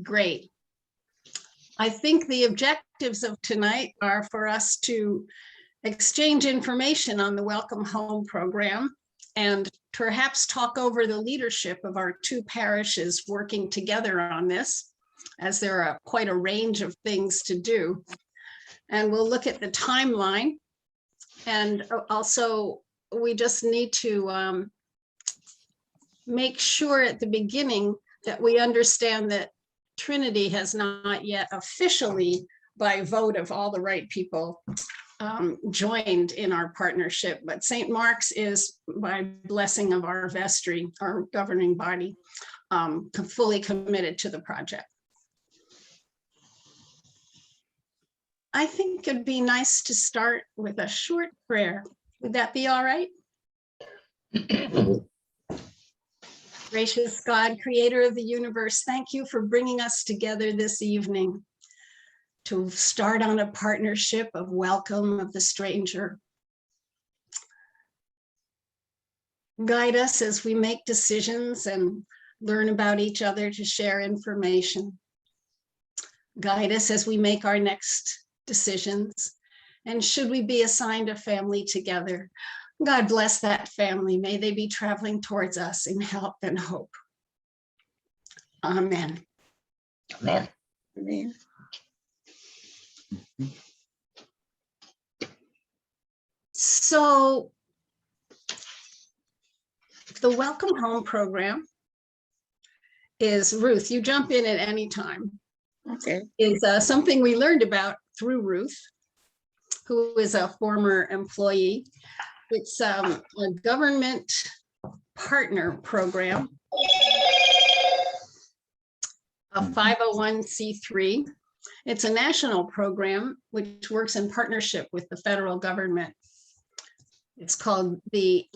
Great. I think the objectives of tonight are for us to exchange information on the Welcome Home program and perhaps talk over the leadership of our two parishes working together on this, as there are quite a range of things to do. And we'll look at the timeline. And also, we just need to make sure at the beginning that we understand that Trinity has not yet officially, by vote of all the right people, joined in our partnership, but St. Mark's is, by blessing of our vestry, our governing body, fully committed to the project. I think it'd be nice to start with a short prayer. Would that be all right? Gracious God, creator of the universe, thank you for bringing us together this evening to start on a partnership of welcome of the stranger. Guide us as we make decisions and learn about each other to share information. Guide us as we make our next decisions. And should we be assigned a family together, God bless that family. May they be traveling towards us in help and hope. Amen. Amen. Amen. So the Welcome Home program is, Ruth, you jump in at any time. Okay. Is something we learned about through Ruth, who is a former employee. It's a government partner program, a 501c3. It's a national program which works in partnership with the federal government. It's called the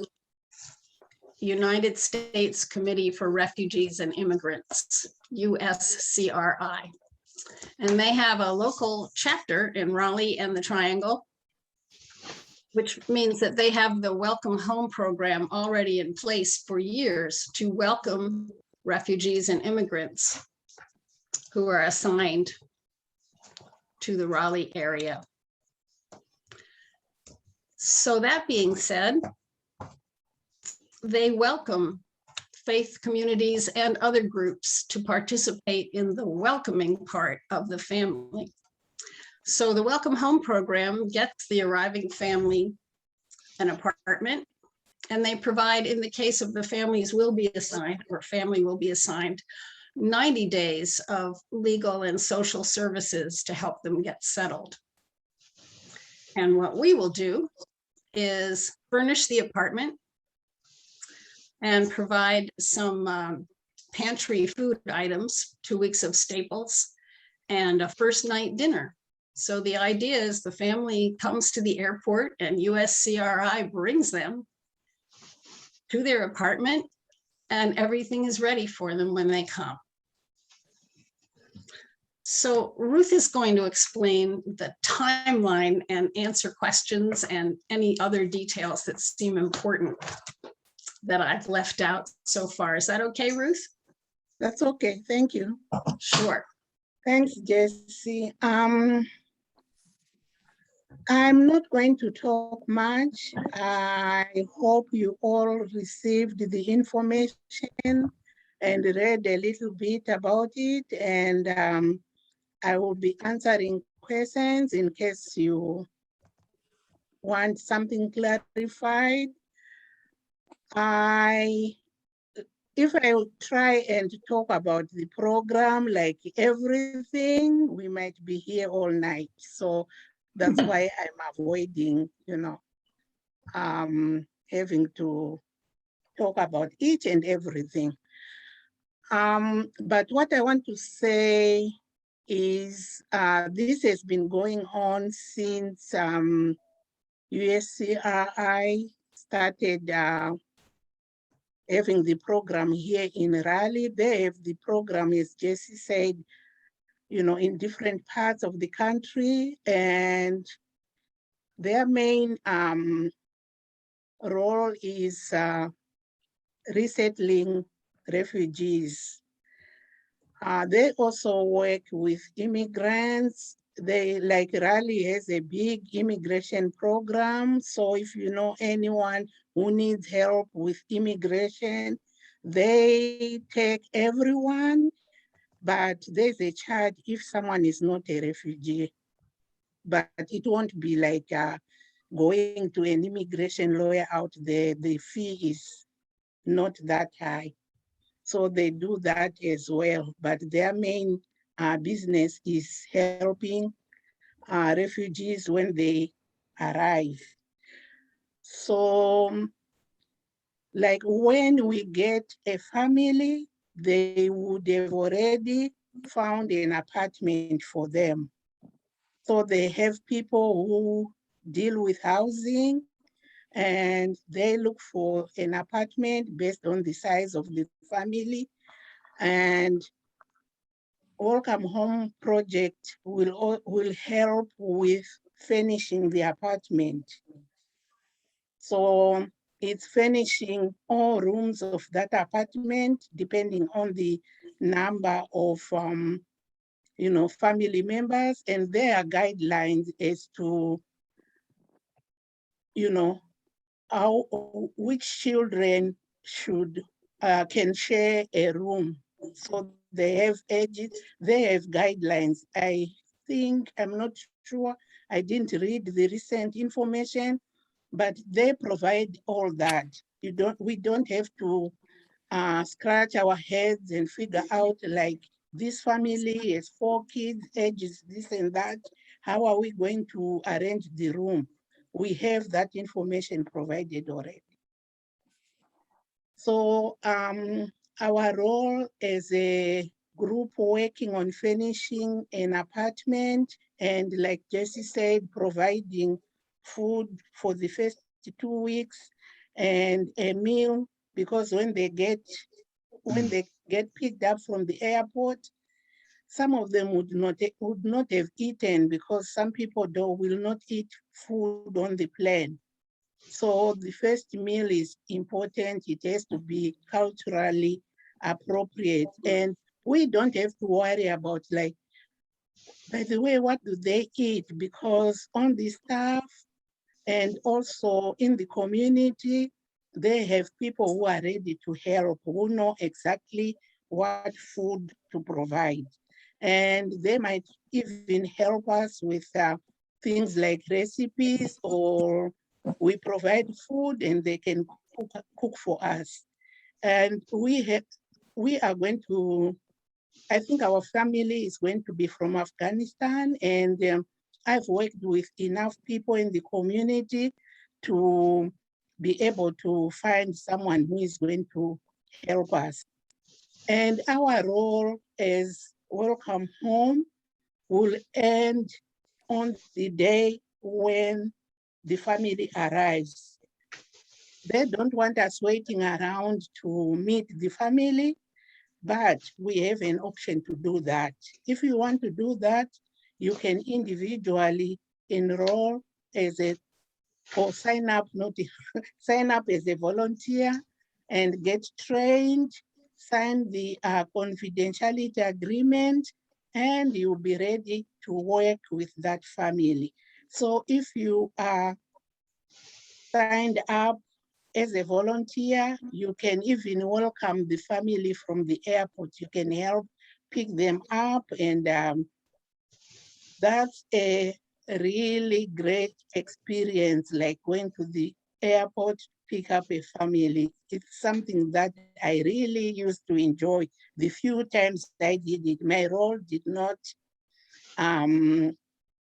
United States Committee for Refugees and Immigrants, USCRI. And they have a local chapter in Raleigh and the Triangle, which means that they have the Welcome Home program already in place for years to welcome refugees and immigrants who are assigned to the Raleigh area. So that being said, they welcome faith communities and other groups to participate in the welcoming part of the family. So the Welcome Home program gets the arriving family an apartment, and they provide, in the case of the families will be assigned, or family will be assigned, 90 days of legal and social services to help them get settled. And what we will do is furnish the apartment and provide some pantry food items, 2 weeks of staples, and a first night dinner. So the idea is the family comes to the airport and USCRI brings them to their apartment and everything is ready for them when they come. So Ruth is going to explain the timeline and answer questions and any other details that seem important that I've left out so far. Is that okay, Ruth? That's okay. Thank you. Sure. Thanks, Jessie. I'm not going to talk much. I hope you all received the information and read a little bit about it. And I will be answering questions in case you want something clarified. If I will try and talk about the program, like everything, we might be here all night. So that's why I'm avoiding, having to talk about each and everything. But what I want to say is this has been going on since USCRI started having the program here in Raleigh. They have the program, as Jessie said, in different parts of the country, and their main role is resettling refugees. They also work with immigrants. They like Raleigh has a big immigration program. So if you know anyone who needs help with immigration, they take everyone, but there's a charge if someone is not a refugee. But it won't be like going to an immigration lawyer out there. The fee is not that high. So they do that as well, but their main business is helping refugees when they arrive. So like when we get a family, they would have already found an apartment for them. So they have people who deal with housing and they look for an apartment based on the size of the family. And Welcome Home project will help with finishing the apartment. So it's finishing all rooms of that apartment, depending on the number of family members, and there are guidelines as to how which children should can share a room. So they have ages, they have guidelines. I think, I'm not sure, I didn't read the recent information, but they provide all that. We don't have to scratch our heads and figure out like this family has 4 kids, ages this and that. How are we going to arrange the room? We have that information provided already. So our role as a group working on finishing an apartment and like Jesse said, providing food for the first 2 weeks and a meal, because when they get picked up from the airport, some of them would not have eaten because some people though will not eat food on the plane. So the first meal is important. It has to be culturally appropriate. And we don't have to worry about like, by the way, what do they eat? Because on the staff and also in the community, they have people who are ready to help, who know exactly what food to provide. And they might even help us with things like recipes, or we provide food and they can cook for us. And we are going to, I think our family is going to be from Afghanistan, and I've worked with enough people in the community to be able to find someone who is going to help us. And our role as Welcome Home will end on the day when the family arrives. They don't want us waiting around to meet the family, but we have an option to do that. If you want to do that, you can individually enroll as a, or sign up, not sign up as a volunteer and get trained, sign the confidentiality agreement, and you'll be ready to work with that family. So if you are signed up as a volunteer, you can even welcome the family from the airport. You can help pick them up, and that's a really great experience, like going to the airport, pick up a family. It's something that I really used to enjoy. The few times I did it, my role did not,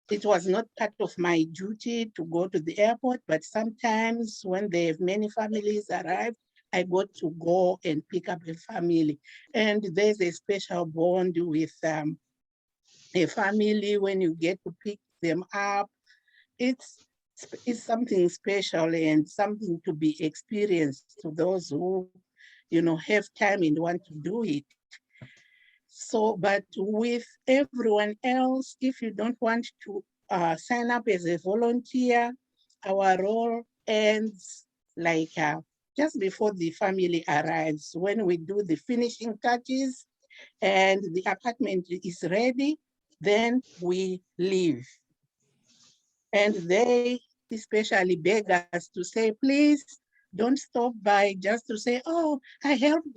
it was not part of my duty to go to the airport, but sometimes when they have many families arrive, I got to go and pick up a family. And there's a special bond with a family when you get to pick them up. It's something special and something to be experienced to those who, have time and want to do it. So, but with everyone else, if you don't want to sign up as a volunteer, our role ends like just before the family arrives, when we do the finishing touches and the apartment is ready, then we leave. And they especially beg us to say, please don't stop by just to say, oh, I helped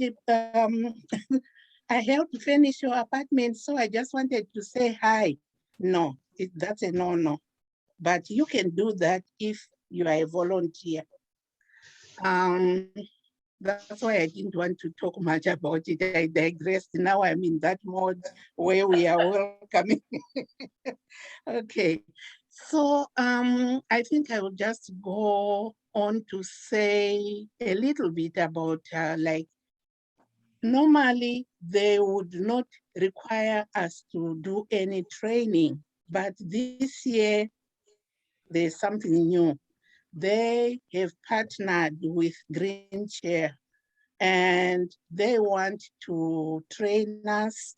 I helped finish your apartment, so I just wanted to say hi. No, that's a no-no. But you can do that if you are a volunteer. That's why I didn't want to talk much about it. I digressed. Now I'm in that mode where we are welcoming. Okay, so I think I will just go on to say a little bit about like, normally they would not require us to do any training, but this year there's something new. They have partnered with Green Chair and they want to train us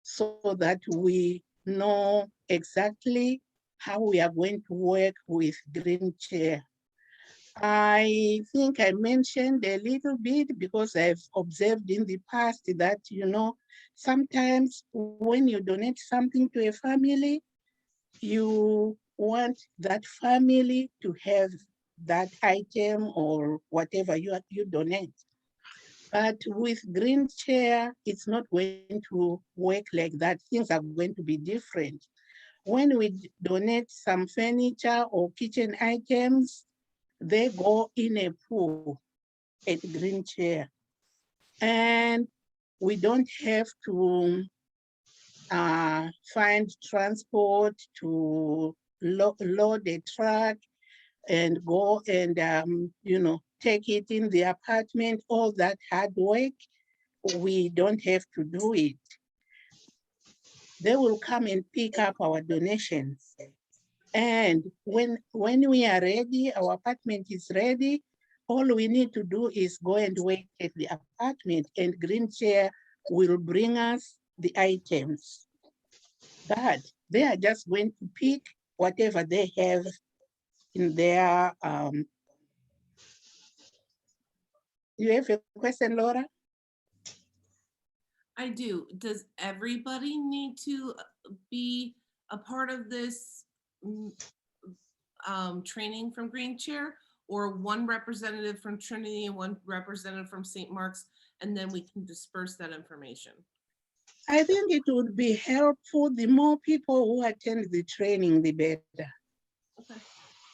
so that we know exactly how we are going to work with Green Chair. I think I mentioned a little bit because I've observed in the past that, you know, sometimes when you donate something to a family, you want that family to have that item or whatever you donate. But with Green Chair, it's not going to work like that. Things are going to be different. When we donate some furniture or kitchen items, they go in a pool at Green Chair. And we don't have to find transport to load a truck and go and, you know, take it in the apartment, all that hard work. We don't have to do it. They will come and pick up our donations. And when we are ready, our apartment is ready, all we need to do is go and wait at the apartment and Green Chair will bring us the items. But they are just going to pick whatever they have in their, you have a question, Laura? I do. Does everybody need to be a part of this training from Green Chair, or one representative from Trinity and one representative from St. Mark's, and then we can disperse that information? I think it would be helpful. The more people who attend the training, the better. Okay.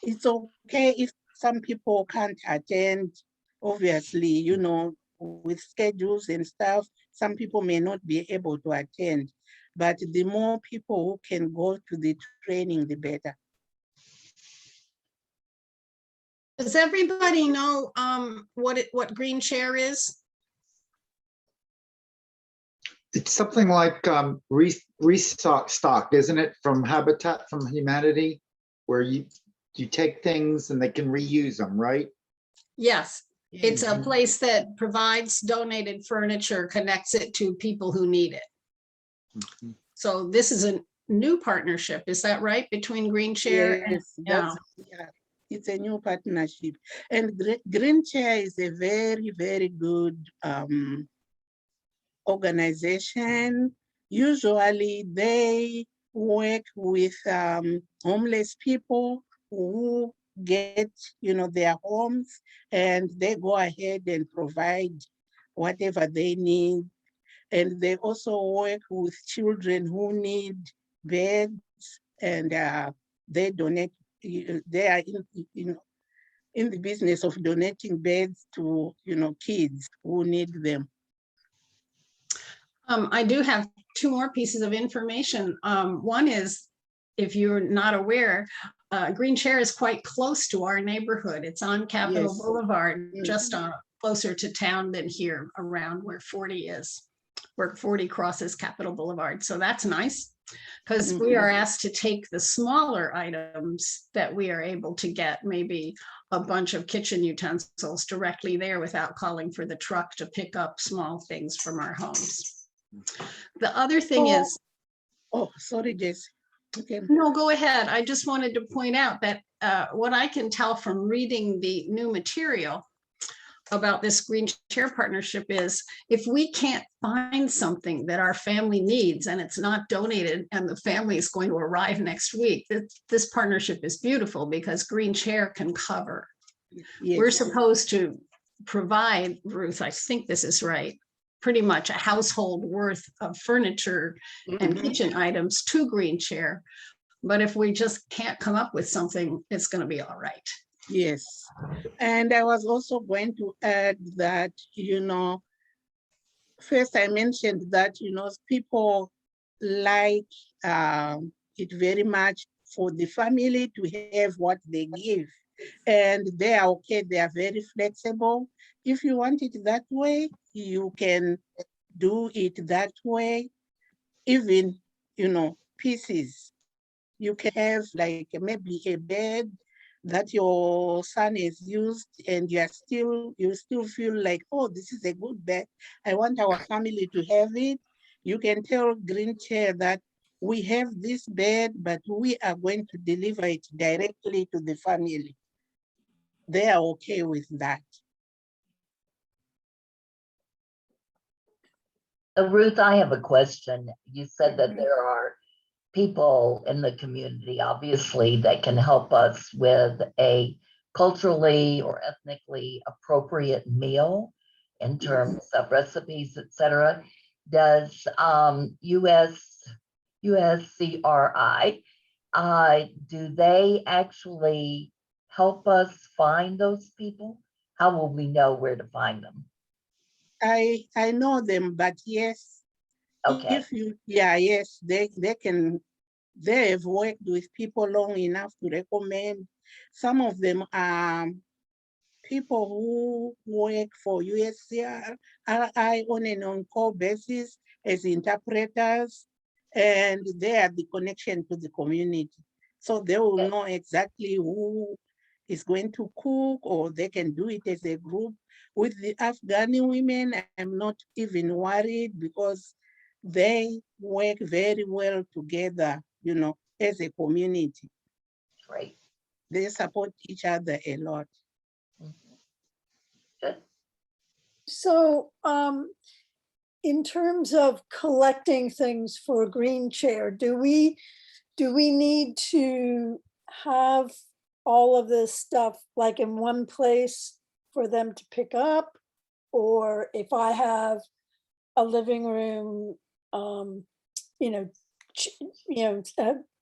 It's okay if some people can't attend. Obviously, you know, with schedules and stuff, some people may not be able to attend. But the more people who can go to the training, the better. Does everybody know what Green Chair is? It's something like restock, isn't it, from Habitat for Humanity, where you take things and they can reuse them, right? Yes, it's a Mhm. place that provides donated furniture, connects it to people who need it. Mhm. So this is a new partnership, is that right, between Green Chair? and- Yes, yeah, it's a new partnership. And Green Chair is a very, very good organization. Usually they work with homeless people who get, you know, their homes, and they go ahead and provide whatever they need. And they also work with children who need beds, and they donate. They are in the business of donating beds to, you know, kids who need them. I do have two more pieces of information. One is, if you're not aware, Green Chair is quite close to our neighborhood. It's on Capitol Yes. Boulevard, just Mhm. closer to town than here, around where 40 is, where 40 crosses Capitol Boulevard. So that's nice, because we are asked to take the smaller items that we are able to get, maybe a bunch of kitchen utensils directly there without calling for the truck to pick up small things from our homes. The other thing is, Oh, sorry, Jess. Okay. No, go ahead. I just wanted to point out that what I can tell from reading the new material about this Green Chair Partnership is if we can't find something that our family needs and it's not donated and the family is going to arrive next week, this partnership is beautiful because Green Chair can cover. We're Yes. supposed to provide, Ruth, I think this is right, pretty much a household worth of furniture and Mhm. kitchen items to Green Chair. But if we just can't come up with something, it's going to be all right. Yes. And I was also going to add that, first I mentioned that, people like it very much for the family to have what they give. And they are okay, they are very flexible. If you want it that way, you can do it that way. Even, pieces. You can have like maybe a bed that your son has used and you still feel like, oh, this is a good bed. I want our family to have it. You can tell Green Chair that we have this bed, but we are going to deliver it directly to the family. They are okay with that. Ruth, I have a question. You said that Mhm. there are people in the community, obviously, that can help us with a culturally or ethnically appropriate meal in terms of recipes, etc. Does USCRI, do they actually help us find those people? How will we know where to find them? I know them, but yes, Okay. yes, they can. They have worked with people long enough to recommend. Some of them are people who work for USCRI on an on-call basis as interpreters, and they are the connection to the community. So they will Okay. know exactly who is going to cook, or they can do it as a group. With the Afghani women, I'm not even worried because they work very well together, as a community. Great. They support each other a lot. Good. So in terms of collecting things for Green Chair, do we need to have all of this stuff like in one place for them to pick up? Or if I have a living room, a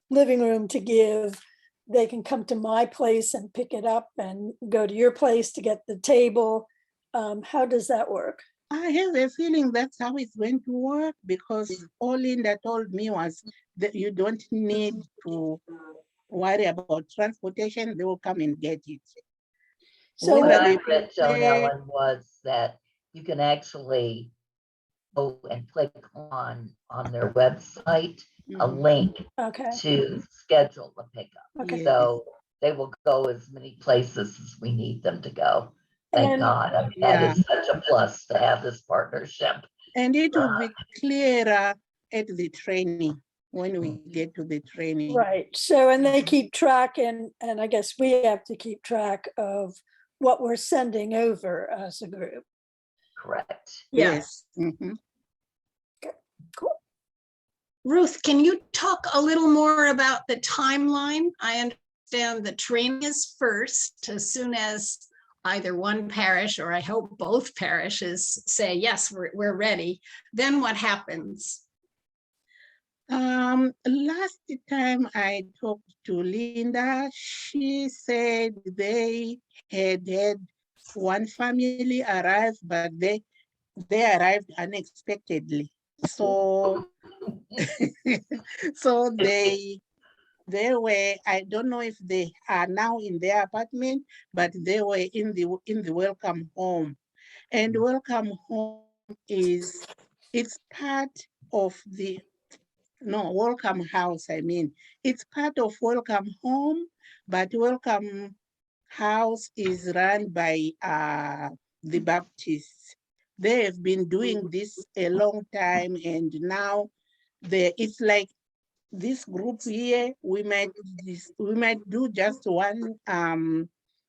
living room to give, they can come to my place and pick it up and go to your place to get the table. How does that work? I have a feeling that's how it's going to work because all Linda told me was that you don't need to worry about transportation. They will come and get it. So What Whether I they read, Joan prepare- Ellen, was that you can actually go and click on their website a Mhm. link okay, to schedule the pickup. okay. Yes. So they will go as many places as we need them to go. Thank And- God. I mean, that is such a plus to have this partnership. And it will be clearer at the training when we get to the training. Right. So, and they keep track and I guess we have to keep track of what we're sending over as a group. Correct. Yeah. Yes. Mhm. Ruth, can you talk a little more about the timeline? I understand the training is first, as soon as either one parish or I hope both parishes say, yes, we're ready. Then what happens? Last time I talked to Linda, she said they had one family arrive, but they arrived unexpectedly. So, so they were, I don't know if they are now in their apartment, but they were in the welcome home. And welcome home it's part of the, no, welcome house, I mean. It's part of welcome home, but welcome house is run by the Baptists. They have been doing this a long time, and now it's like this group here, we might do just one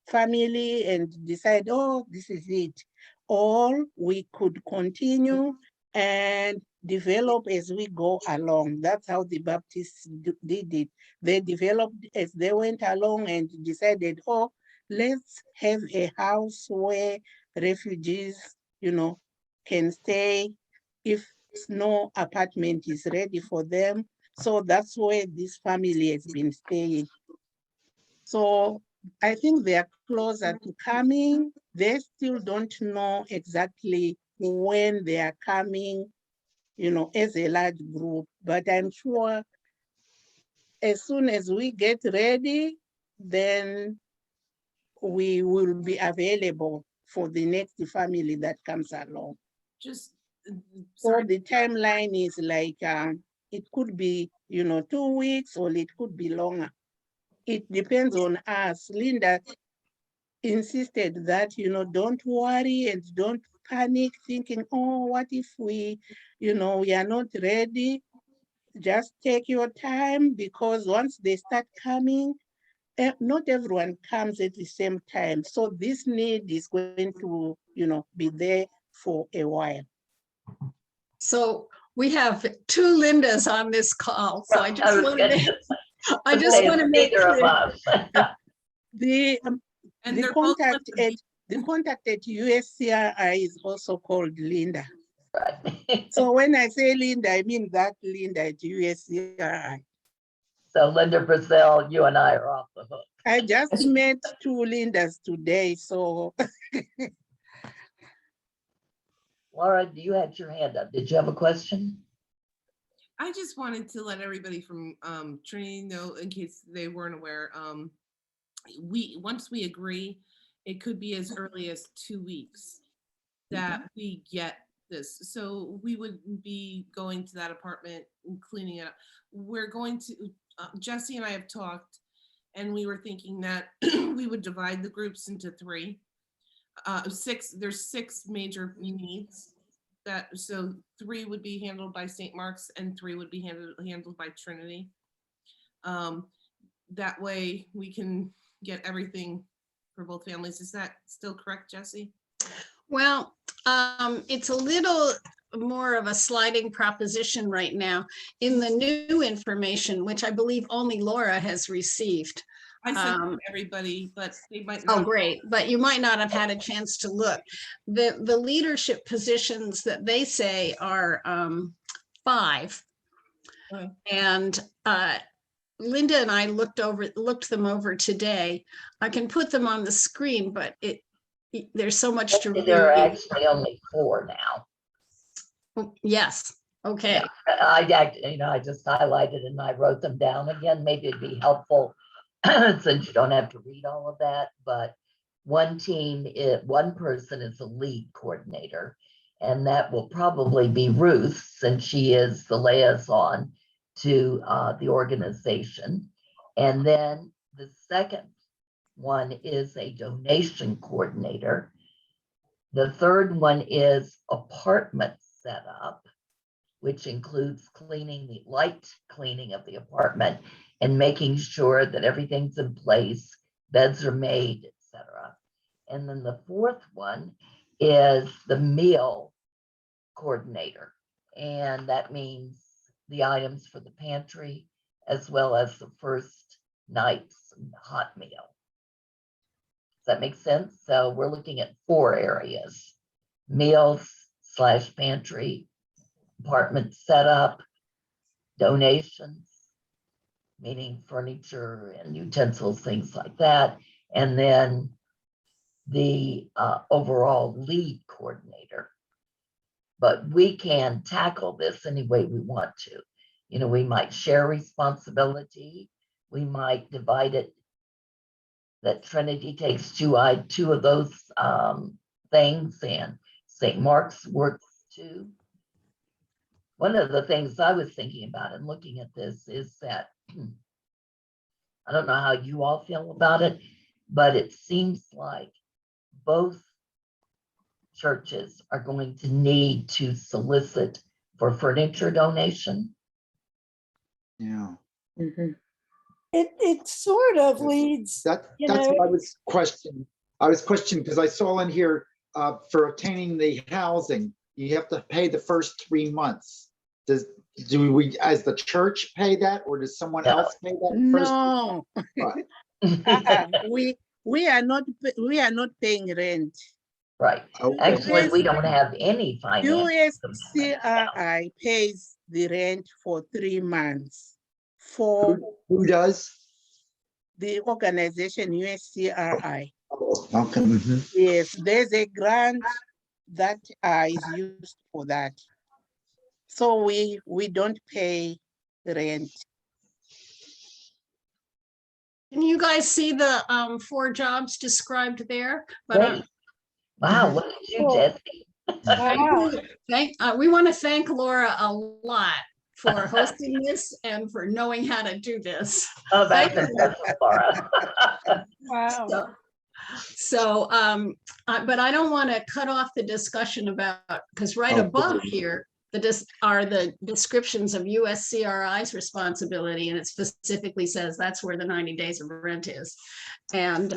family and decide, oh, this is it. Or we could continue and develop as we go along. That's how the Baptists did it. They developed as they went along and decided, oh, let's have a house where refugees, can stay if no apartment is ready for them. So that's where this family has been staying. So I think they are closer to coming. They still don't know exactly when they are coming, as a large group, but I'm sure as soon as we get ready, then we will be available for the next family that comes along. Just, So sorry, the timeline is like, it could be, 2 weeks or it could be longer. It depends on us. Linda insisted that, don't worry and don't panic thinking, oh, what if we are not ready? Just take your time, because once they start coming, not everyone comes at the same time. So this need is going to, be there for a while. So we have two Lindas on this call, so I just wanted to, I just Say want to it's make neither of clear. us. The and the they're both contact at USCRI is also called Linda. Right. So when I say Linda, I mean that Linda at USCRI. So Linda Brazil, you and I are off the hook. I just met two Lindas today, so Laura, you had your hand up. Did you have a question? I just wanted to let everybody from Trinity know, in case they weren't aware, once we agree, it could be as early as 2 weeks that we get this. So we would be going to that apartment and cleaning it up. We're going to, Jesse and I have talked, and we were thinking that we would divide the groups into 3. There's 6 major needs. So 3 would be handled by St. Mark's and 3 would be handled by Trinity. That way we can get everything for both families. Is that still correct, Jesse? Well, it's a little more of a sliding proposition right now in the new information, which I believe only Laura has received. I sent it to everybody, but they might Oh, not. great, but you might not have had a chance to look. The leadership positions that they say are 5. Okay. And Linda and I looked them over today. I can put them on the screen, but there's so much to read. There are actually only 4 now. Yes, okay. I just highlighted and I wrote them down again. Maybe it'd be helpful since you don't have to read all of that, but one person is a lead coordinator, and that will probably be Ruth, since she is the liaison to the organization. And then the second one is a donation coordinator. The third one is apartment setup, which includes light cleaning of the apartment and making sure that everything's in place, beds are made, etc. And then the fourth one is the meal coordinator. And that means the items for the pantry, as well as the first night's hot meal. Does that make sense? So we're looking at 4 areas: meals/pantry, apartment setup, donations, meaning furniture and utensils, things like that, and then the overall lead coordinator. But we can tackle this any way we want to. We might share responsibility. We might divide it, that Trinity takes 2 of those things, and St. Mark's works 2. One of the things I was thinking about in looking at this is that, I don't know how you all feel about it, but it seems like both churches are going to need to solicit for furniture donation. Yeah, Mhm. It sort of Yes. leads, that's You what know- I was questioning. I was questioning because I saw in here, for obtaining the housing, you have to pay the first 3 months. Do we, as the church, pay that, or does someone No. else pay that first? No, Right. we are not, we are not paying rent. Right. Okay. Actually, we don't have any finance. USCRI pays the rent for 3 months for Who does? the organization USCRI. Okay. Mhm. Yes, there's a grant that is used for that. So we don't pay rent. Can you guys see the 4 jobs described there? But Great. Wow, what did you, Cool. Jesse? wow, we want to thank Laura a lot for hosting this and for knowing how to do this. Oh, that's Thank you. impressive, Laura. wow. But I don't want to cut off the discussion about, because right Oh, above please. here, are the descriptions of USCRI's responsibility, and it specifically says that's where the 90 days of rent is. And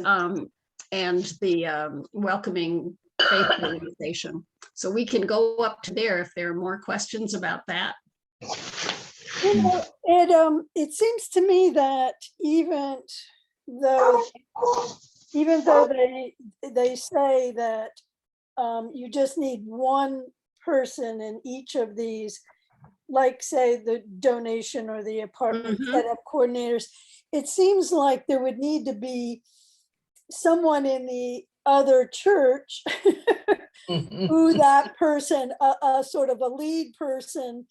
the welcoming faith organization. So we can go up to there if there are more questions about that. You know, it seems to me that though even though they say that you just need one person in each of these, like say the donation or the apartment Mhm. setup coordinators, it seems like there would need to be someone in the other church who that person, a sort of a lead person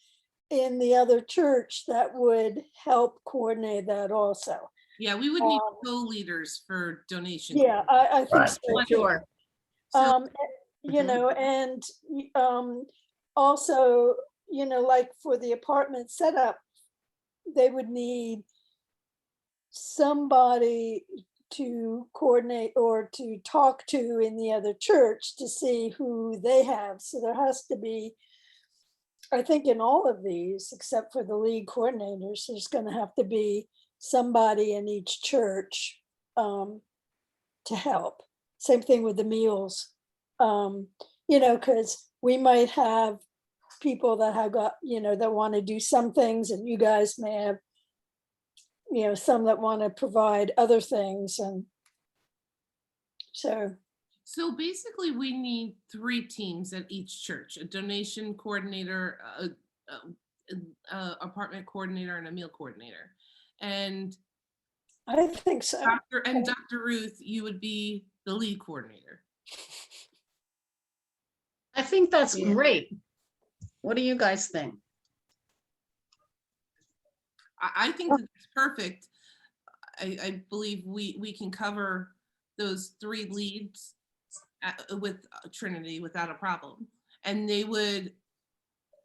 in the other church that would help coordinate that also. Yeah, we would need Um, co-leaders for donation. Yeah, I think Right. so. too. Sure. Um, you Mhm. know, and also, you know, like for the apartment setup, they would need somebody to coordinate or to talk to in the other church to see who they have. So there has to be, I think in all of these, except for the league coordinators, there's gonna have to be somebody in each church to help. Same thing with the meals. You know, because we might have people that have got, you know, that want to do some things, and you guys may have, you know, some that want to provide other things. And so, So basically, we need 3 teams at each church: a donation coordinator, a apartment coordinator, and a meal coordinator. And I think so. Dr. Ruth, you would be the lead coordinator. I think that's Yeah. great. What do you guys think? I think that it's perfect. I believe we can cover those 3 leads with Trinity without a problem. And they would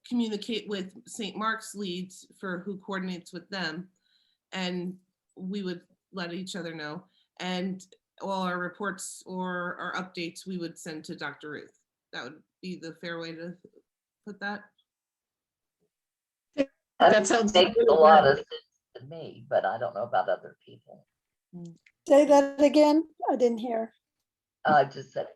communicate with St. Mark's leads for who coordinates with them. And we would let each other know. And all our reports or our updates, we would send to Dr. Ruth. That would be the fair way to put that. That sounds Makes really a lot good. of sense to me, but I don't know about other people. Say that again. I didn't hear. I just said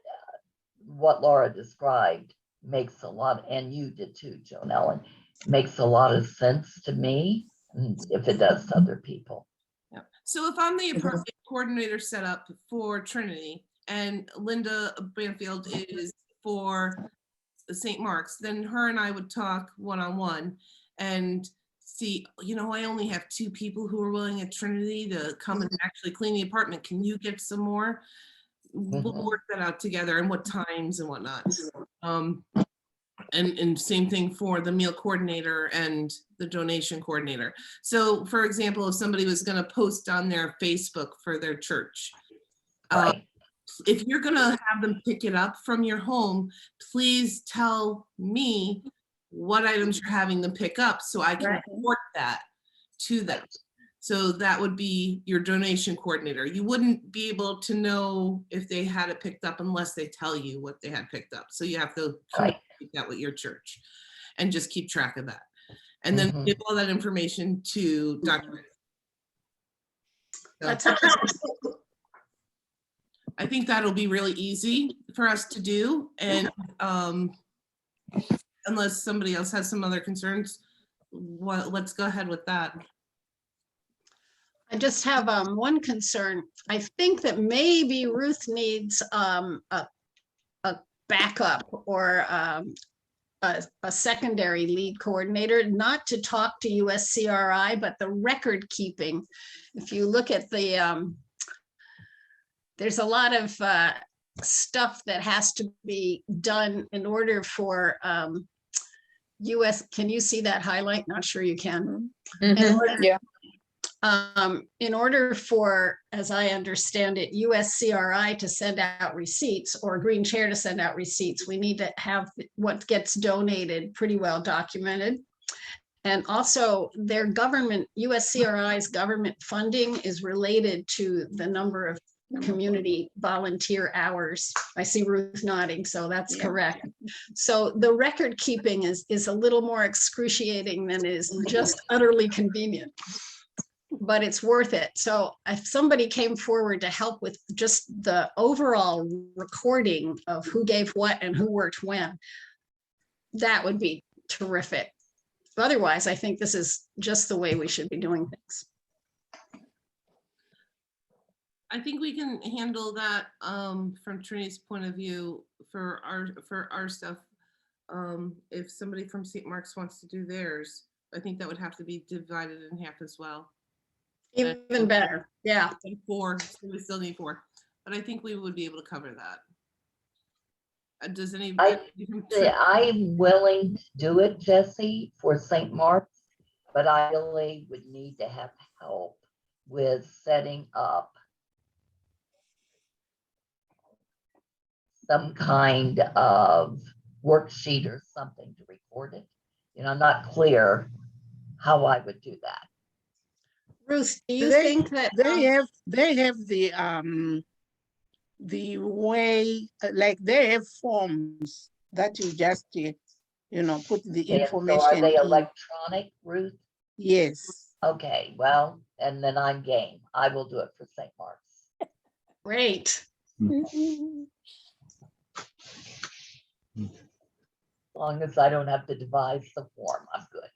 what Laura described makes a lot, and you did too, Joan Ellen, makes a lot of sense to me, if it does to other people. Yeah. So if I'm the apartment coordinator set up for Trinity and Linda Banfield is for St. Mark's, then her and I would talk one-on-one and see, you know, I only have 2 people who are willing at Trinity to come and actually clean the apartment. Can you get some more? We'll Mhm. work that out together and what times and whatnot. And same thing for the meal coordinator and the donation coordinator. So for example, if somebody was gonna post on their Facebook for their church, Right, if you're gonna have them pick it up from your home, please tell me what items you're having them pick up so I can Right. report that to them. So that would be your donation coordinator. You wouldn't be able to know if they had it picked up unless they tell you what they had picked up. So you have to right. communicate that with your church and just keep track of that. and then Mhm. give all that information to Dr. Ruth. So That's I think that'll be really easy for us to do, and unless somebody else has some other concerns, let's go ahead with that. I just have one concern. I think that maybe Ruth needs a backup or a secondary lead coordinator, not to talk to USCRI, but the record keeping. If you look at the, there's a lot of stuff that has to be done in order for can you see that highlight? Not sure you can. Yeah. In order for, as I understand it, USCRI to send out receipts or Green Chair to send out receipts, we need to have what gets donated pretty well documented. And also their government, USCRI's government funding is related to the number of community volunteer hours. I see Ruth nodding, so that's Yeah. correct. So the record keeping is a little more excruciating than is just utterly convenient, but it's worth it. So if somebody came forward to help with just the overall recording of who gave what and who worked when, that would be terrific. Otherwise, I think this is just the way we should be doing things. I think we can handle that from Trinity's point of view for our stuff. If somebody from St. Mark's wants to do theirs, I think that would have to be divided in half as well. Even better, yeah. And 4, so we still need 4, but I think we would be able to cover that. Does anybody? I'm willing to do it, Jesse, for St. Mark's, but I really would need to have help with setting up some kind of worksheet or something to record it. You know, I'm not clear how I would do that. Ruth, do you They- think that? They have the way, like they have forms that you just, put the And so information are they in. electronic, Ruth? Yes. Okay, well, and then I'm game. I will do it for St. Mark's. Great. As long as I don't have to devise the form, I'm good.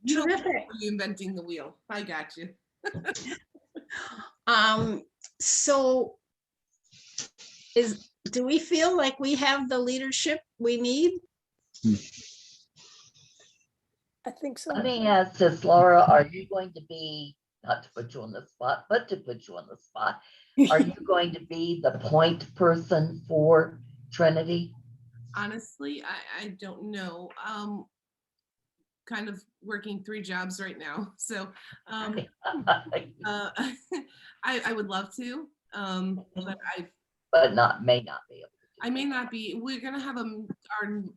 You don't Terrific. are you inventing the wheel? I got you. So do we feel like we have the leadership we need? I think so. Let me ask this, Laura, are you going to be, not to put you on the spot, but to put you on the spot, are you going to be the point person for Trinity? Honestly, I don't know. Kind of working 3 jobs right now, so I would love to, but But may not be able to. I may not be. We're gonna have on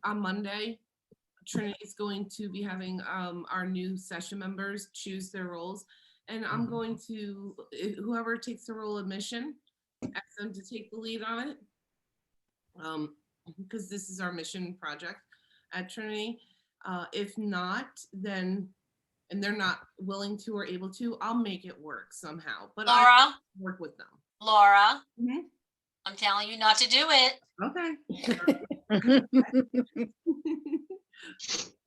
Monday. Trinity is going to be having our new session members choose their roles, and I'm going to whoever takes the role of mission, ask them to take the lead on it, because this is our mission project at Trinity. If not, then, and they're not willing to or able to, I'll make it work somehow. But I Laura, work with them. Laura, Mhm. I'm telling you not to do it. Okay.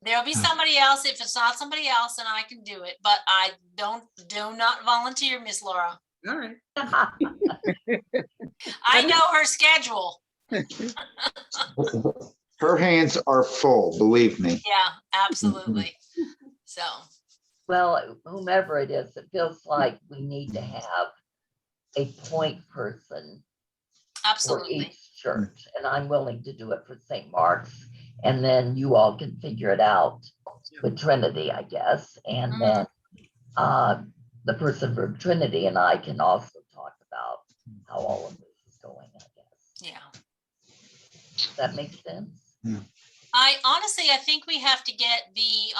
There'll be somebody else. If it's not somebody else, then I can do it. But I do not volunteer, Miss Laura. All right. I know her schedule. Her hands are full, believe me. Yeah, absolutely. So, Well, whomever it is, it feels like we need to have a point person for absolutely. each church, and I'm willing to do it for St. Mark's. And then you all can figure it out with Trinity, I guess. And then the person from Trinity and I can also talk about how all of this is going, I guess. Yeah. Does that make sense? I think we have to get the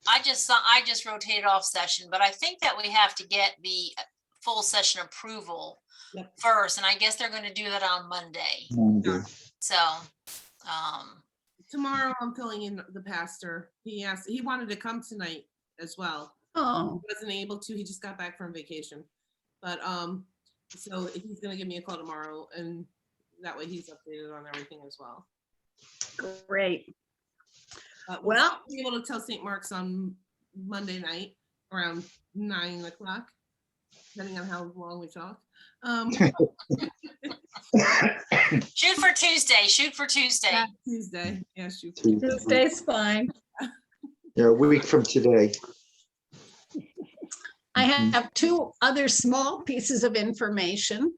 I just rotated off session, but I think that we have to get the full session approval Yep. first, and I guess they're going to do that on Monday. So Tomorrow I'm filling in the pastor. He wanted to come tonight as well. Oh, He wasn't able to, he just got back from vacation. But, so he's gonna give me a call tomorrow and that way he's updated on everything as well. great. We'll Well- be able to tell St. Mark's on Monday night around 9 o'clock, depending on how long we talk. Shoot for Tuesday, shoot for Tuesday. Tuesday, yeah, shoot. Tuesday's fine. Yeah, a week from today. I have two other small pieces of information.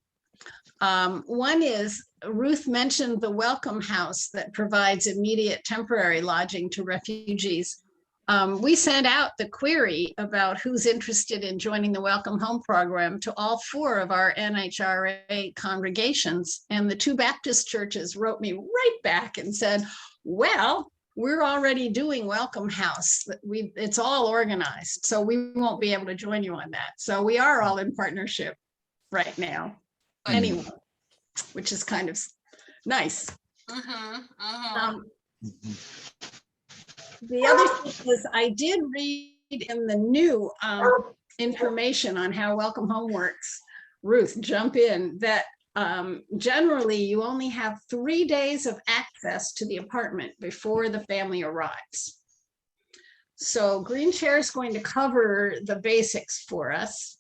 One is Ruth mentioned the Welcome House that provides immediate temporary lodging to refugees. We sent out the query about who's interested in joining the Welcome Home program to all 4 of our NHRA congregations. And the 2 Baptist churches wrote me right back and said, well, we're already doing Welcome House. It's all organized, so we won't be able to join you on that. So we are all in partnership right now. Anyway, which is kind of nice. The other thing is I did read in the new information on how Welcome Home works. Ruth, jump in, that generally you only have 3 days of access to the apartment before the family arrives. So Green Chair is going to cover the basics for us.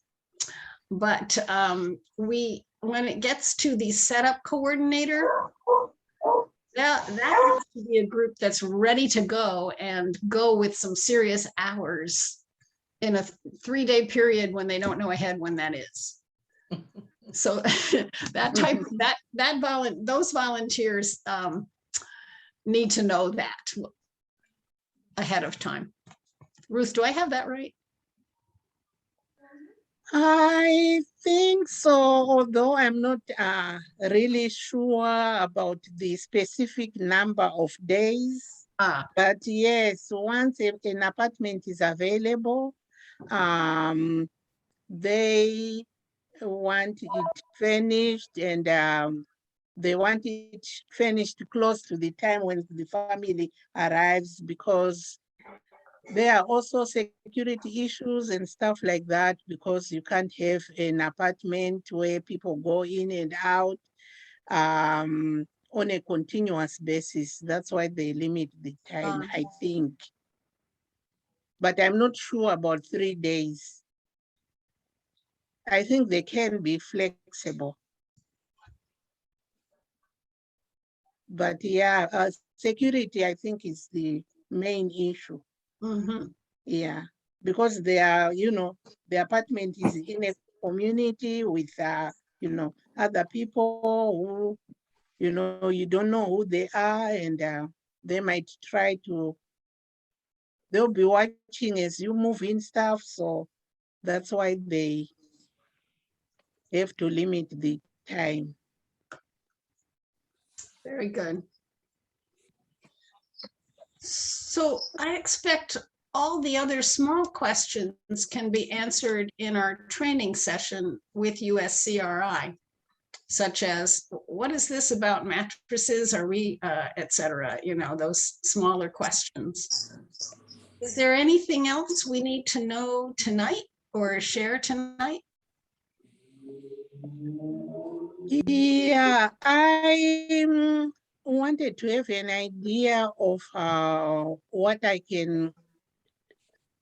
But when it gets to the setup coordinator, that has to be a group that's ready to go and go with some serious hours in a 3-day period when they don't know ahead when that is. So those volunteers need to know that ahead of time. Ruth, do I have that right? I think so, although I'm not really sure about the specific number of days. But yes, once an apartment is available, they want it finished, and they want it finished close to the time when the family arrives, because there are also security issues and stuff like that, because you can't have an apartment where people go in and out on a continuous basis. That's why they limit the time, I think. But I'm not sure about 3 days. I think they can be flexible. But yeah, security, I think, is the main issue. Mm-hmm. Yeah, because they are, the apartment is in a community with, other people who, you don't know who they are, and they might try to, they'll be watching as you move in stuff. So that's why they have to limit the time. Very good. So I expect all the other small questions can be answered in our training session with USCRI, such as, what is this about mattresses? Are we, et cetera, those smaller questions. Is there anything else we need to know tonight or share tonight? Yeah, I wanted to have an idea of what I can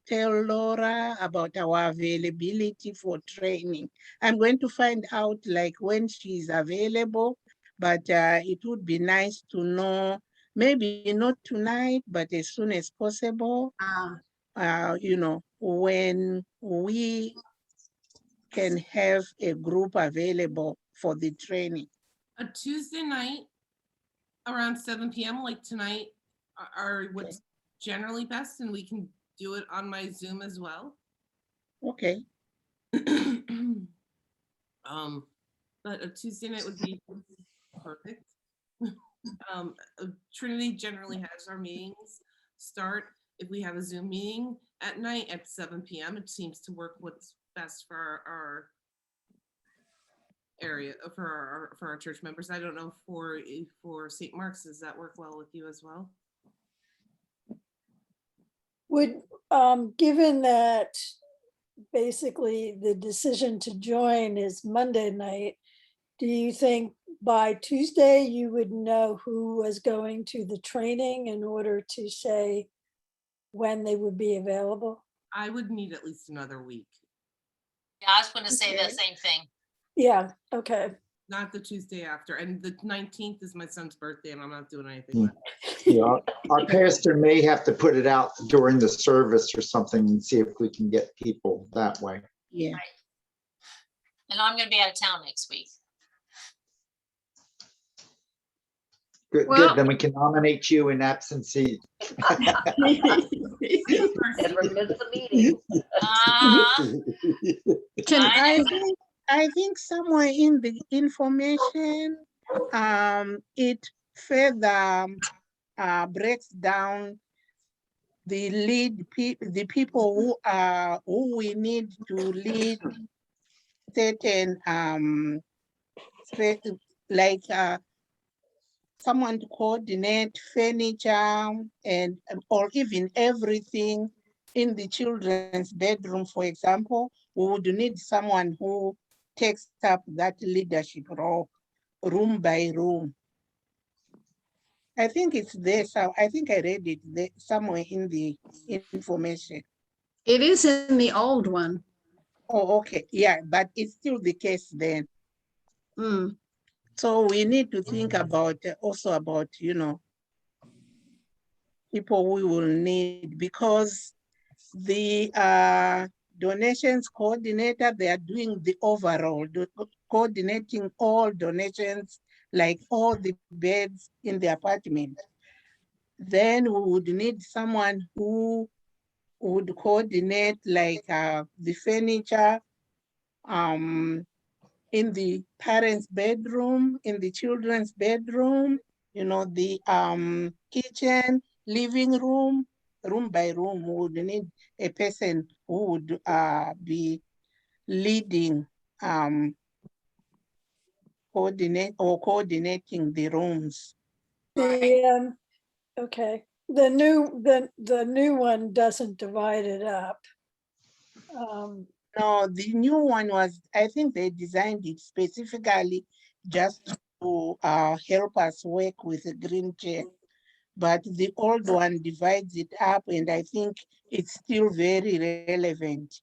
tell Laura about our availability for training. I'm going to find out like when she's available, but it would be nice to know, maybe not tonight, but as soon as possible, when we can have a group available for the training. A Tuesday night around 7 p.m. like tonight are what's generally best, and we can do it on my Zoom as well. Okay. But a Tuesday night would be perfect. Trinity generally has our meetings start, if we have a Zoom meeting at night at 7 p.m. It seems to work what's best for our area for our church members. I don't know for St. Mark's, does that work well with you as well? Would, given that basically the decision to join is Monday night, do you think by Tuesday you would know who was going to the training in order to say when they would be available? I would need at least another week, Yeah, I was gonna say the Okay. same thing. Yeah, okay. not the Tuesday after. And the 19th is my son's birthday and I'm not doing anything. Yeah, our pastor may have to put it out during the service or something and see if we can get people that way. Yeah. And I'm gonna be out of town next week. Good, Well- good, then we can nominate you in absentee. Never miss a meeting. Can I I think somewhere in the information, it further breaks down the the people who we need to lead certain like someone to coordinate furniture and or even everything in the children's bedroom, for example. We would need someone who takes up that leadership role, room by room. I think it's there. So I think I read it there, somewhere in the information. It is in the old one. Oh, okay. Yeah, but it's still the case then. Mm. So we need to think about also about, people we will need, because the donations coordinator, they are doing the overall, coordinating all donations, like all the beds in the apartment. Then we would need someone who would coordinate like the furniture in the parents' bedroom, in the children's bedroom, the kitchen, living room, room by room. We would need a person who would be leading, coordinating the rooms. The, okay, the new one doesn't divide it up. No, the new one was, I think they designed it specifically just to help us work with the green chair. But the old one divides it up, and I think it's still very relevant.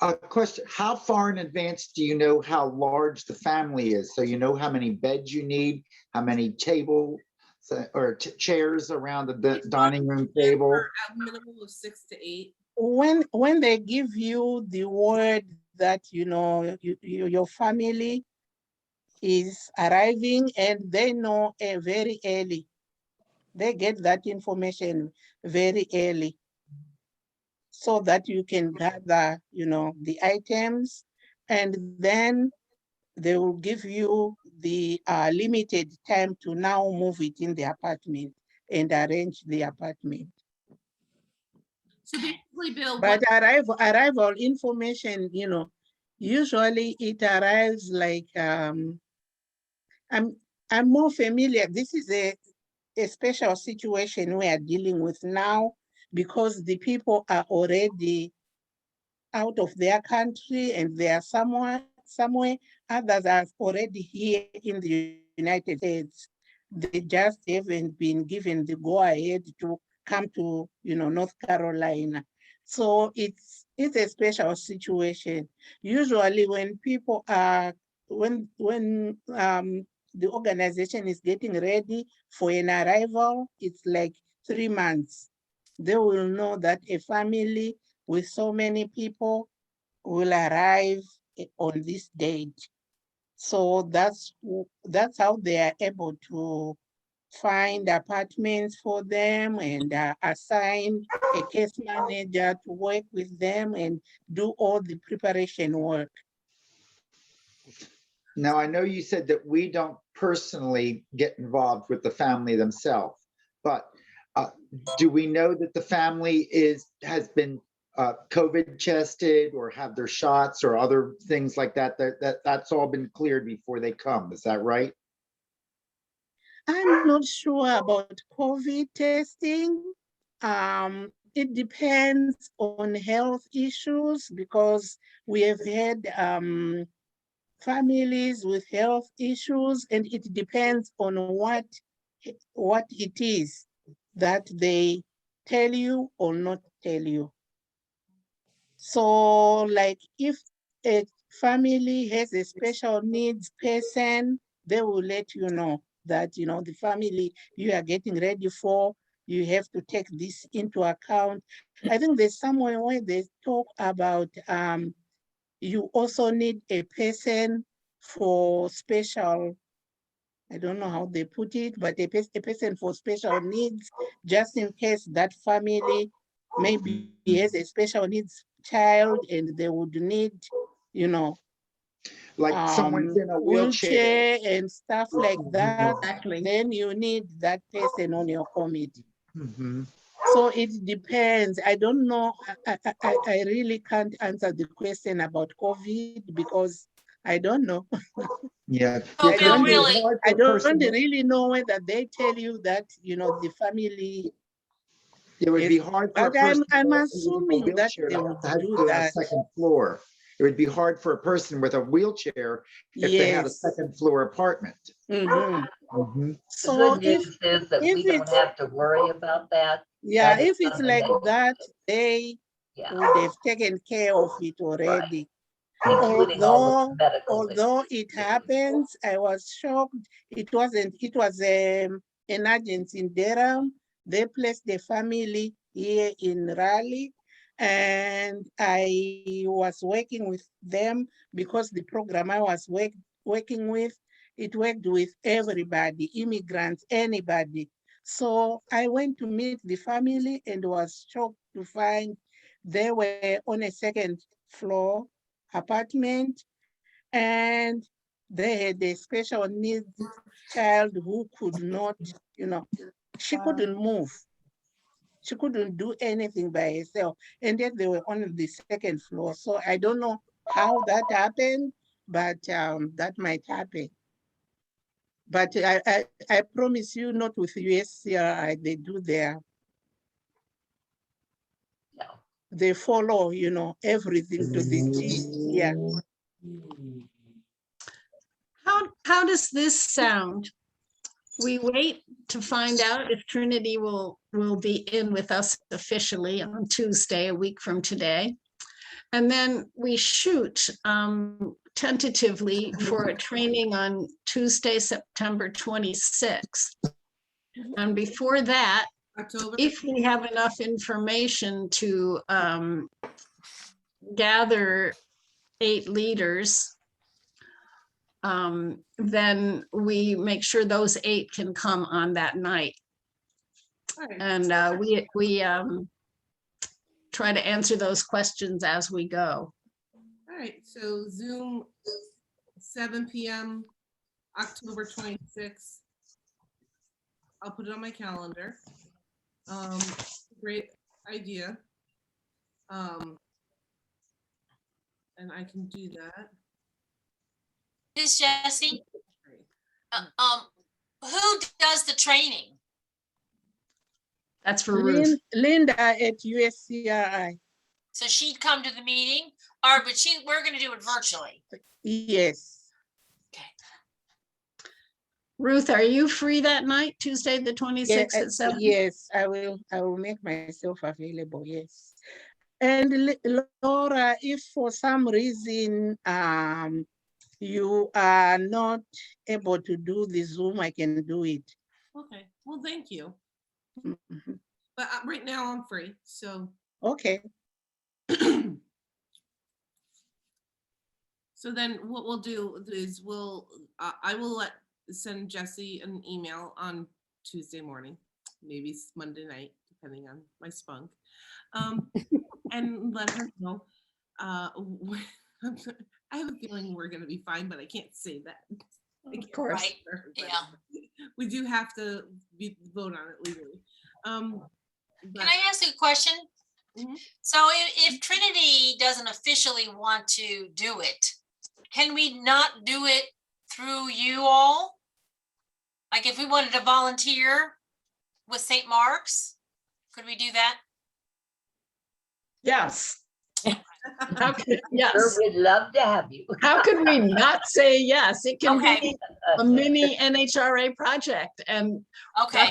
A question, how far in advance do you know how large the family is? So you know how many beds you need, how many tables or chairs around the dining room table? A minimum of 6 to 8. When they give you the word that your family is arriving, and they know very early, they get that information very early, so that you can gather the items, and then they will give you the limited time to now move it in the apartment and arrange the apartment. So basically, Bill, But what, arrival information, usually it arrives like I'm more familiar. This is a special situation we are dealing with now, because the people are already out of their country and they are somewhere. Others are already here in the United States. They just haven't been given the go-ahead to come to North Carolina. So it's a special situation. Usually when people are when the organization is getting ready for an arrival, it's like 3 months. They will know that a family with so many people will arrive on this date. So that's how they are able to find apartments for them and assign a case manager to work with them and do all the preparation work. Now, I know you said that we don't personally get involved with the family themselves, but do we know that the family has been COVID tested or have their shots or other things like that, that's all been cleared before they come. Is that right? I'm not sure about COVID testing. It depends on health issues because we have had families with health issues, and it depends on what it is that they tell you or not tell you. So like if a family has a special needs person, they will let you know that, you know, the family you are getting ready for, you have to take this into account. I think there's somewhere where they talk about you also need a person for special, I don't know how they put it, but a person for special needs, just in case that family maybe has a special needs child and they would need, you know, Like someone's in a wheelchair. wheelchair and stuff like that, Exactly. then you need that person on your committee. Mhm. So it depends. I don't know. I really can't answer the question about COVID because I don't know. Yeah. Oh, Yeah, 'cause Bill, it'd be really? hard for I a don't person with- really know whether they tell you that, you know, the family It would is, be hard for a but person. I'm who's in a assuming that wheelchair they to would have to do go on a that. second floor. It would be hard for a person with a wheelchair if they had a Yes. second floor apartment. Mhm. Mhm. The So good if news is that if we don't it's, have to worry about that. yeah, That is if it's something like that- that, they Yeah, would have taken care of it already. including all of the medical. Although it happens, I was shocked. It was an agency in Durham. They placed the family here in Raleigh, and I was working with them because the program I was working with, it worked with everybody, immigrants, anybody. So I went to meet the family and was shocked to find they were on a second floor apartment, and they had a special needs child who could not, you know, she couldn't move. She couldn't do anything by herself. And yet they were on the second floor. So I don't know how that happened, but that might happen. But I promise you, not with USCRI, they do Yeah. they follow, you know, everything to the T. Yeah. How does this sound? We wait to find out if Trinity will be in with us officially on Tuesday, a week from today. And then we shoot tentatively for a training on Tuesday, September 26th. And before that, October. if we have enough information to gather 8 leaders, then we make sure those 8 can come on that night. All right. And we try to answer those questions as we go. All right, so Zoom, 7 p.m., October 26th. I'll put it on my calendar. Great idea. And I can do that. Miss Jessie, Great. who does the training? That's for Ruth. Linda at USCRI. So she'd come to the meeting, but we're gonna do it virtually. Yes. Ruth, are you free that night, Tuesday, the 26th at 7? Yes, I will make myself available, yes. And Laura, if for some reason you are not able to do the Zoom, I can do it. Okay, well, thank you. Mhm. But right now I'm free, so. Okay, So then what we'll do is I will send Jesse an email on Tuesday morning, maybe it's Monday night, depending on my spunk. And let her know. I have a feeling we're gonna be fine, but I can't say that. I can't course. say for her, but Yeah. We do have to vote on it legally. Can I ask you a question? So if Trinity doesn't officially want to do it, can we not do it through you all? Like if we wanted to volunteer with St. Mark's, could we do that? Yes. How could, Sure, yes. we'd love to have you. How could we not say yes? It can Okay. be a mini NHRA project, and Okay,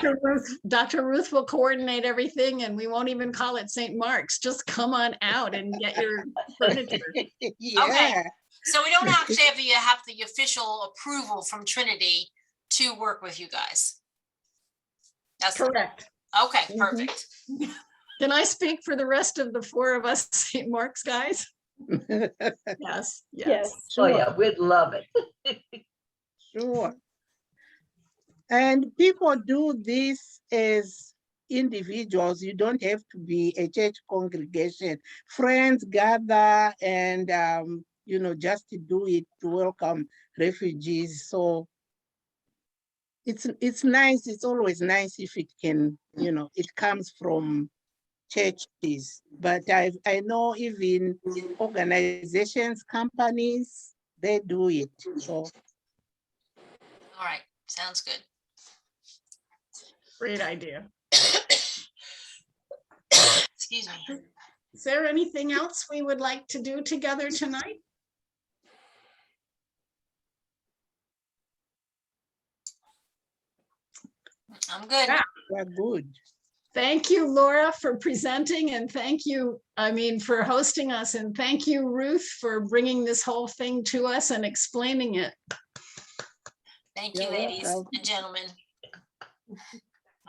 Dr. Ruth will coordinate everything, and we won't even call it St. Mark's. Just come on out and get your furniture. Yeah, so we don't actually have the official approval from Trinity to work with you guys. That's Correct. okay, Mhm. perfect. Can I speak for the rest of the four of us St. Mark's guys? Yes, yes. Yes. Oh, sure, yeah, we'd love it. sure. And people do this as individuals. You don't have to be a church congregation. Friends gather and, just to do it to welcome refugees. So it's nice. It's always nice if it can, it comes from churches. But I know even organizations, companies, they do it. So All right, sounds good. Great idea. Excuse me. Is there anything else we would like to do together tonight? I'm good. Yeah. we're good. Thank you, Laura, for presenting, and thank you, for hosting us, and thank you, Ruth, for bringing this whole thing to us and explaining it. Thank you, You're ladies welcome. and gentlemen.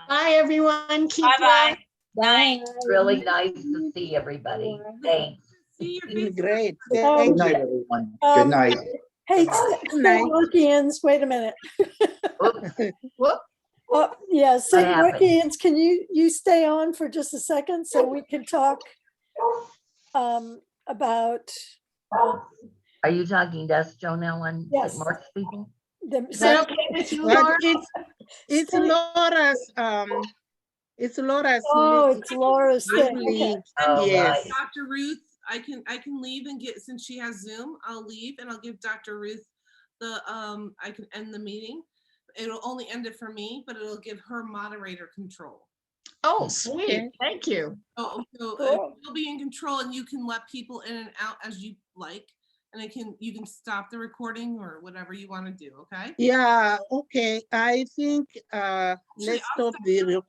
Bye, everyone. Keep Bye-bye. well. Night. Really nice to see everybody. Thanks. See your Been face. great. Oh, Good Thank night, you. everyone. Good Um, night. Hey, Good night. St. Markians, wait a minute. Oops, Whoop. Yeah, St. happened? Markians, can you stay on for just a second so we can talk about are you talking to us, Joan Ellen? Yes. Mark speaking? the Is that St. okay with you, But Laura? it's Say- Laura's, it's Laura's. Oh, it's Laura's I thing. can Okay. send Oh, Yes. right. Dr. Ruth, I can leave and get, since she has Zoom, I'll leave and I'll give Dr. Ruth I can end the meeting. It'll only end it for me, but it'll give her moderator control. Oh, sweet. Okay. Thank you. So Cool. you'll be in control and you can let people in and out as you like. And you can stop the recording or whatever you want to do, okay? Yeah, okay. I think, Actually, let's I'll stop the recording.